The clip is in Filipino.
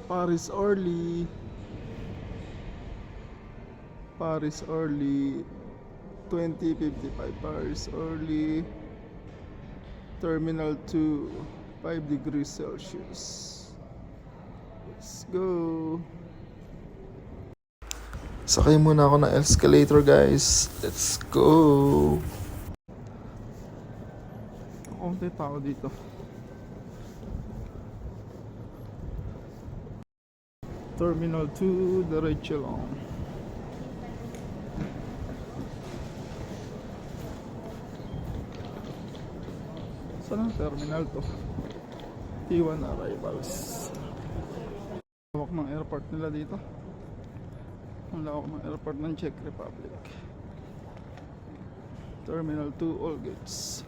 Paris Orly. Paris Orly 2055. Paris Orly Terminal 2, 5 degrees Celsius. Let's go. Sakay muna ako ng escalator, guys. Let's go. Konti tao dito. Terminal 2, diretso lang. Saan ang terminal to? T1 arrivals. Lawak ng airport nila dito. Ang lawak ng airport ng Czech Republic. Terminal 2, all gates.